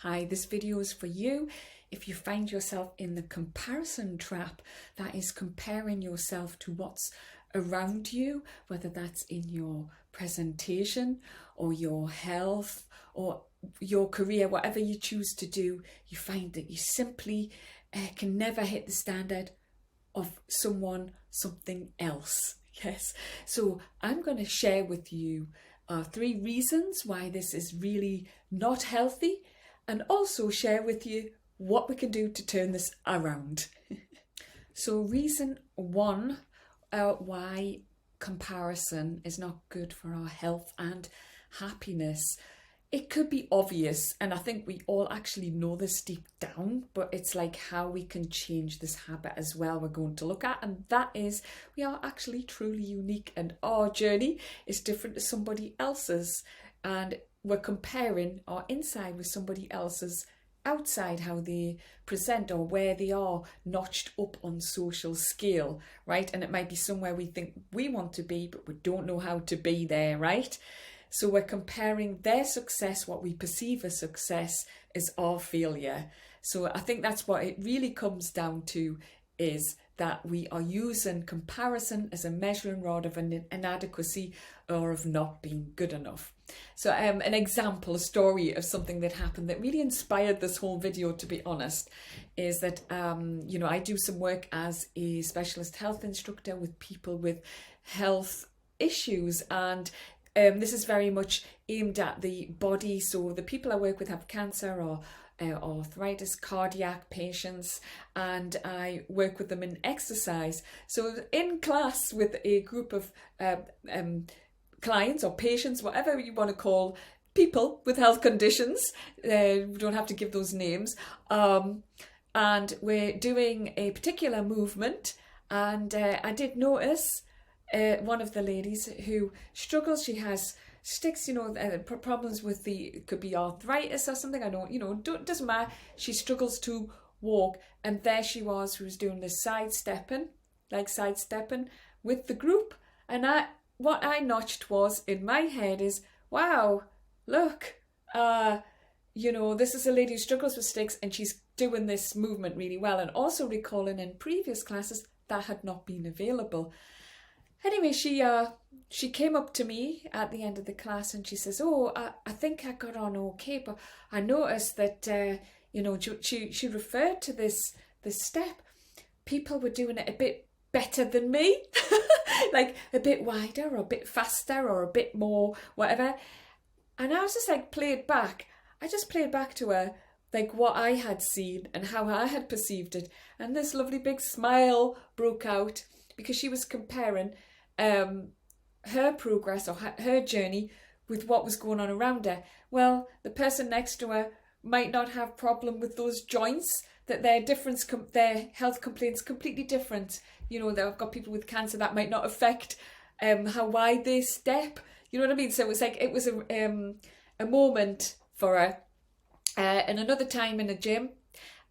Hi, this video is for you if you find yourself in the comparison trap, that is comparing yourself to what's around you, whether that's in your presentation or your health or your career, whatever you choose to do. You find that you simply can never hit the standard of something else. Yes, so I'm going to share with you 3 reasons why this is really not healthy, and also share with you what we can do to turn this around. So reason 1 why comparison is not good for our health and happiness. It could be obvious, and I think we all actually know this deep down, but it's like how we can change this habit as well we're going to look at, and that is we are actually truly unique and our journey is different to somebody else's, and we're comparing our inside with somebody else's outside, how they present or where they are notched up on social scale, right? And it might be somewhere we think we want to be, but we don't know how to be there, right? So we're comparing their success, what we perceive as success, as our failure. So I think that's what it really comes down to, is that we are using comparison as a measuring rod of an inadequacy or of not being good enough. So an example, a story of something that happened that really inspired this whole video, to be honest, is that, I do some work as a specialist health instructor with people with health issues, and this is very much aimed at the body. So the people I work with have cancer or arthritis, cardiac patients, and I work with them in exercise. So in class with a group of clients or patients, whatever you want to call people with health conditions, we don't have to give those names, and we're doing a particular movement, and I did notice one of the ladies who struggles. She has sticks, problems with could be arthritis or something. I don't, doesn't matter. She struggles to walk, and there she was doing this sidestepping with the group. And what I notched was in my head is, wow, look, this is a lady who struggles with sticks, and she's doing this movement really well. And also recalling in previous classes that had not been available. Anyway, she came up to me at the end of the class and she says, I think I got on okay, but I noticed that, she referred to this step. People were doing it a bit better than me, like a bit wider or a bit faster or a bit more whatever. And I was just like, I just played back to her, like what I had seen and how I had perceived it. And this lovely big smile broke out because she was comparing her progress or her journey with what was going on around her. Well, the person next to her might not have problem with those joints, that their health complaints completely different. They've got people with cancer that might not affect how wide they step. You know what I mean? So it was a moment for her. And another time in a gym,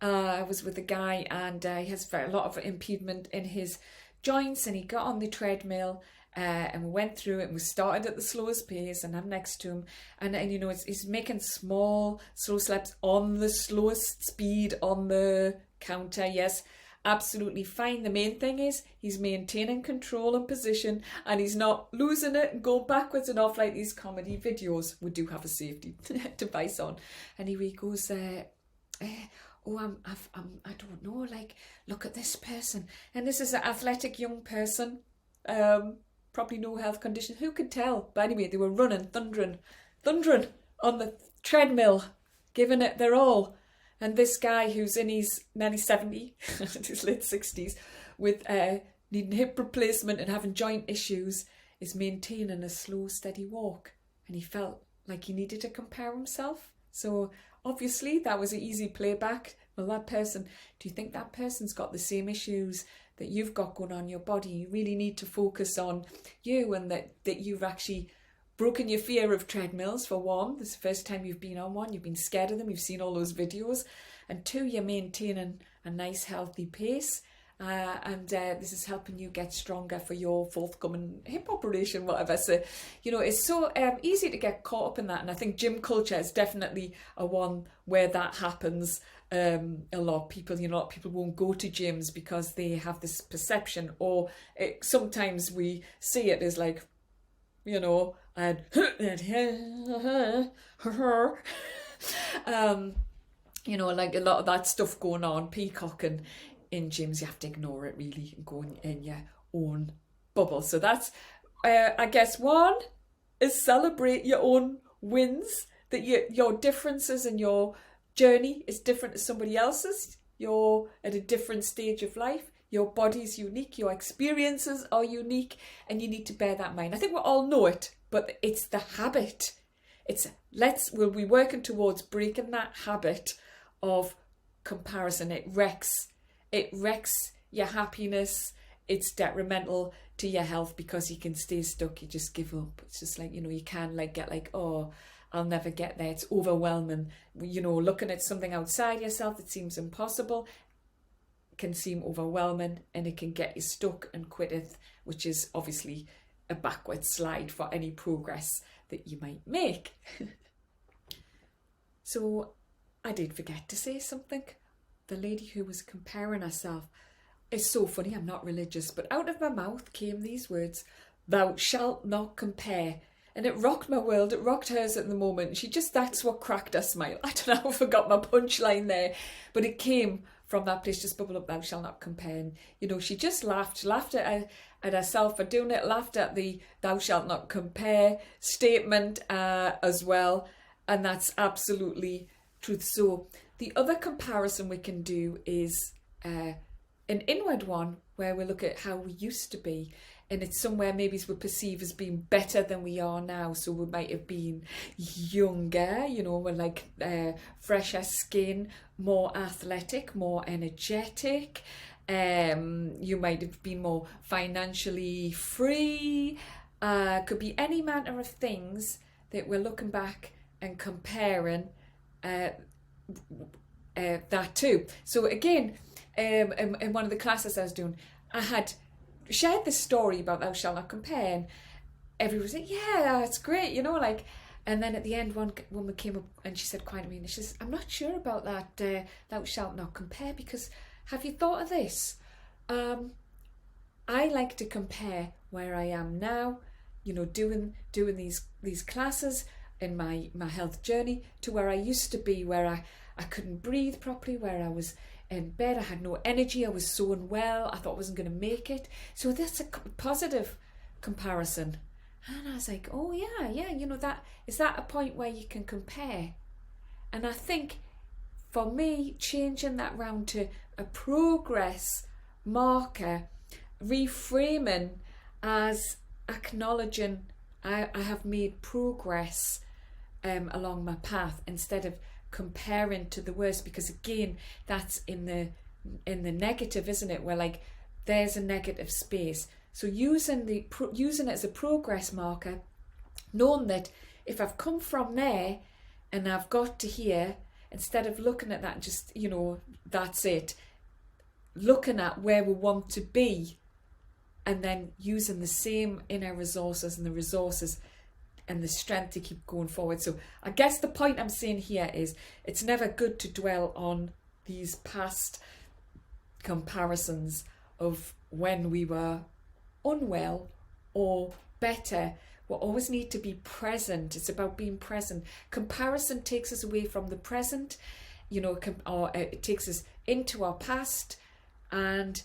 I was with a guy, and he has a lot of impediment in his joints, and he got on the treadmill and we went through it, and we started at the slowest pace, and I'm next to him, and he's making slow steps on the slowest speed on the counter. Yes, absolutely fine. The main thing is he's maintaining control and position, and he's not losing it and going backwards and off like these comedy videos. We do have a safety device on. And he goes, I don't know, like, look at this person. And this is an athletic young person, probably no health condition. Who could tell? But anyway, they were running, thundering on the treadmill, giving it their all. And this guy who's in his nearly 70, his late 60s, with needing hip replacement and having joint issues, is maintaining a slow, steady walk. And he felt like he needed to compare himself. So obviously that was an easy playback. Well, that person, do you think that person's got the same issues that you've got going on in your body? You really need to focus on you, and that you've actually broken your fear of treadmills, for one. This is the first time you've been on one. You've been scared of them. You've seen all those videos. And 2, you're maintaining a nice, healthy pace. and this is helping you get stronger for your forthcoming hip operation, whatever. So, it's so easy to get caught up in that. And I think gym culture is definitely a one where that happens. A lot of people, a lot of people won't go to gyms because they have this perception, or sometimes we see it as like, and like a lot of that stuff going on, peacocking in gyms. You have to ignore it really and go in your own bubble. So that's, I guess, one is celebrate your own wins, that your differences and your journey is different to somebody else's. You're at a different stage of life. Your body's unique, your experiences are unique, and you need to bear that in mind. I think we all know it, but it's the habit. We'll be working towards breaking that habit of comparison. It wrecks your happiness. It's detrimental to your health because you can stay stuck. You just give up. It's just like, you can get like, oh, I'll never get there. It's overwhelming. Looking at something outside yourself that seems impossible can seem overwhelming, and it can get you stuck and quitteth, which is obviously a backward slide for any progress that you might make. So I did forget to say something. The lady who was comparing herself, is so funny. I'm not religious, but out of my mouth came these words, "Thou shalt not compare." And it rocked my world. It rocked hers at the moment. That's what cracked her smile. I don't know, I forgot my punchline there, but it came from that place, just bubble up, "Thou shalt not compare." And, she just laughed at herself for doing it, laughed at the "thou shalt not compare" statement as well. And that's absolutely truth. So the other comparison we can do is an inward one, where we look at how we used to be. And it's somewhere maybe we perceive as being better than we are now. So we might have been younger, we're like fresher skin, more athletic, more energetic. You might have been more financially free. Could be any manner of things that we're looking back and comparing that too. So again, in one of the classes I was doing, I had shared this story about "thou shalt not compare," and everyone was like, "Yeah, that's great," and then at the end, one woman came up and she said quite to me, and she says, "I'm not sure about that "thou shalt not compare," because have you thought of this? I like to compare where I am now, doing these classes in my health journey, to where I used to be, where I couldn't breathe properly, where I was in bed, I had no energy, I was so unwell, I thought I wasn't going to make it. So that's a positive comparison. And I was like, oh yeah, that is that a point where you can compare? And I think for me, changing that round to a progress marker, reframing as acknowledging I have made progress along my path, instead of comparing to the worst, because again, that's in the negative, isn't it? Where like there's a negative space. So using it as a progress marker, knowing that if I've come from there and I've got to here, instead of looking at that and just, that's it, looking at where we want to be, and then using the same inner resources and the resources and the strength to keep going forward. So I guess the point I'm saying here is it's never good to dwell on these past comparisons of when we were unwell or better. We always need to be present. It's about being present. Comparison takes us away from the present, or it takes us into our past, and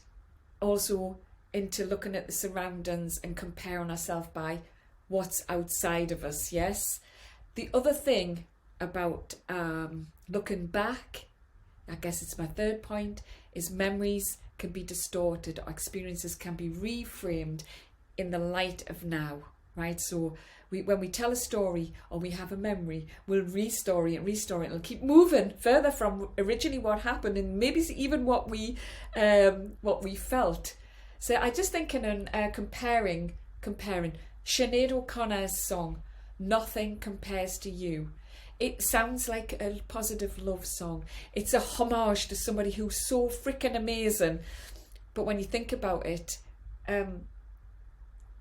also into looking at the surroundings and comparing ourselves by what's outside of us. Yes. The other thing about looking back, I guess it's my third point, is memories can be distorted, or experiences can be reframed in the light of now, right? So when we tell a story or we have a memory, we'll restore it, it'll keep moving further from originally what happened, and maybe even what we felt. So I just thinking on comparing Sinead O'Connor's song, "Nothing Compares to You." It sounds like a positive love song. It's a homage to somebody who's so freaking amazing. But when you think about it,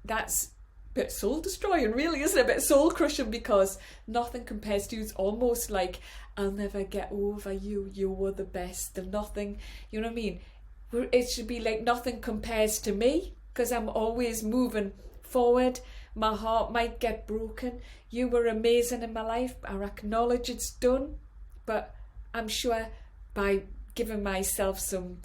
that's a bit soul destroying, really, isn't it? A bit soul crushing, because nothing compares to you. It's almost like, I'll never get over you. You were the best, and nothing, you know what I mean? It should be like, nothing compares to me, because I'm always moving forward. My heart might get broken. You were amazing in my life. I acknowledge it's done, but I'm sure by giving myself some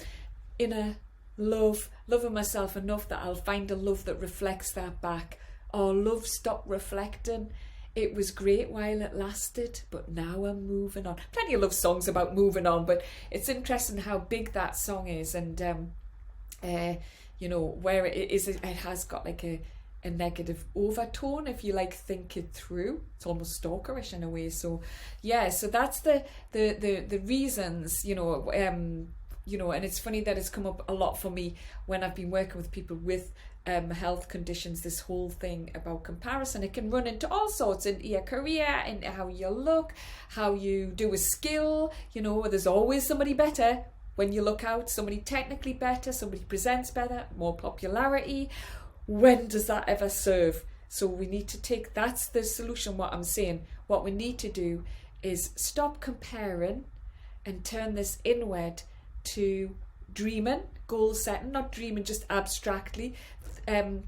inner love, loving myself enough, that I'll find a love that reflects that back. Or love stopped reflecting. It was great while it lasted, but now I'm moving on. Plenty of love songs about moving on, but it's interesting how big that song is, and you know, where it is, it has got like a negative overtone if you like think it through. It's almost stalkerish in a way. So yeah, so that's the reasons, you know, and it's funny that it's come up a lot for me when I've been working with people with health conditions. This whole thing about comparison, it can run into all sorts, into your career, into how you look, how you do a skill. You know, there's always somebody better when you look out, somebody technically better, somebody presents better, more popularity. When does that ever serve? So we need to take, that's the solution. What I'm saying, what we need to do is stop comparing and turn this inward to dreaming, goal setting, not dreaming just abstractly,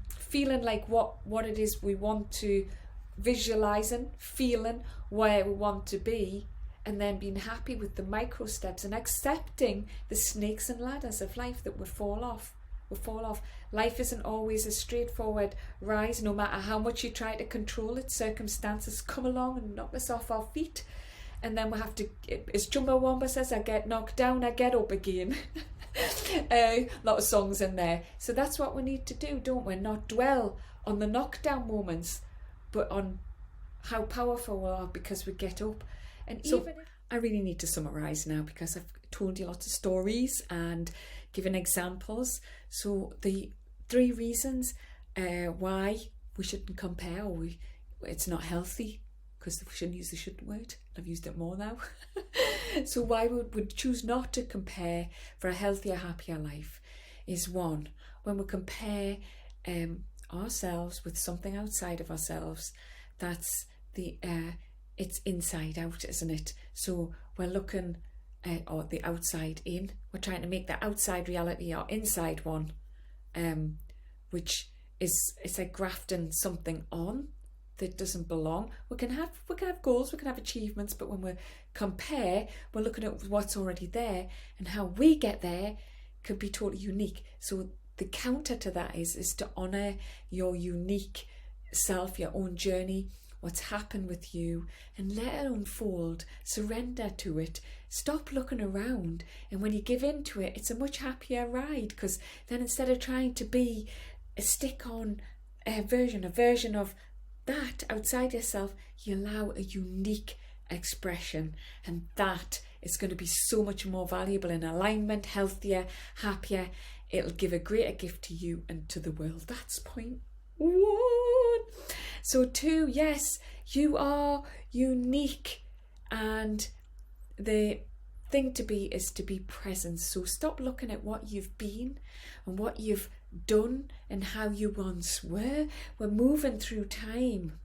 feeling like what it is we want to, visualizing, feeling where we want to be, and then being happy with the micro steps and accepting the snakes and ladders of life that we fall off. Life isn't always a straightforward rise, no matter how much you try to control it. Circumstances come along and knock us off our feet, and then we have to, as Chumbawamba says, I get knocked down, I get up again. A lot of songs in there. So that's what we need to do, don't we? Not dwell on the knockdown moments, but on how powerful we are because we get up. And so even I really need to summarise now, because I've told you lots of stories and given examples. So the 3 reasons why we shouldn't compare, or it's not healthy, because we shouldn't use the shouldn't word. I've used it more now. So why would choose not to compare for a healthier, happier life is 1, when we compare ourselves with something outside of ourselves, that's it's inside out, isn't it? So we're looking or the outside in. We're trying to make the outside reality our inside one, which is, it's like grafting something on that doesn't belong. We can have goals, we can have achievements, but when we compare, we're looking at what's already there, and how we get there could be totally unique. So the counter to that is to honour your unique self, your own journey, what's happened with you, and let it unfold. Surrender to it. Stop looking around, and when you give in to it, it's a much happier ride, because then instead of trying to be a stick-on version of that outside yourself, you allow a unique expression, and that is going to be so much more valuable, in alignment, healthier, happier. It'll give a greater gift to you and to the world. That's point 1. So 2, yes, you are unique, and the thing to be is to be present. So stop looking at what you've been and what you've done and how you once were. We're moving through time,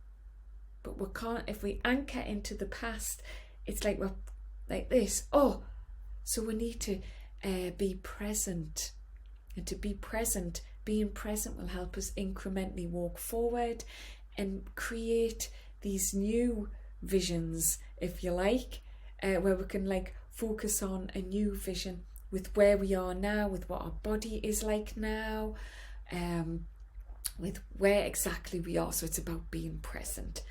but we can't, if we anchor into the past, it's like we're like this. So we need to be present, and to be present, being present will help us incrementally walk forward and create these new visions, if you like, where we can like focus on a new vision with where we are now, with what our body is like now, with where exactly we are. So it's about being present.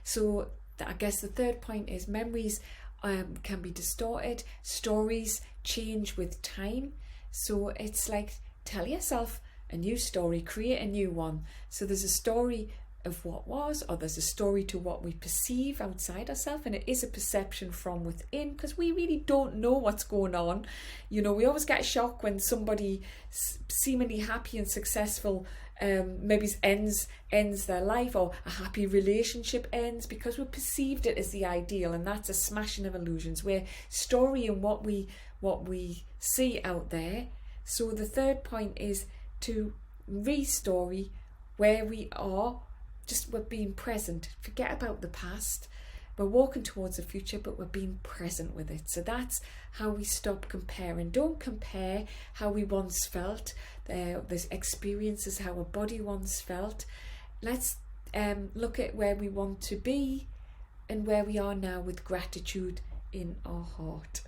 So I guess the 3rd point is memories can be distorted. Stories change with time. So it's like, tell yourself a new story, create a new one. So there's a story of what was, or there's a story to what we perceive outside ourselves, and it is a perception from within, because we really don't know what's going on. You know, we always get a shock when somebody seemingly happy and successful maybe ends their life, or a happy relationship ends, because we perceived it as the ideal, and that's a smashing of illusions. Where story and what we see out there So the third point is to re-story where we are. Just we're being present. Forget about the past. We're walking towards the future, but we're being present with it. So that's how we stop comparing. Don't compare how we once felt, the experiences, how our body once felt. Let's look at where we want to be and where we are now with gratitude in our heart.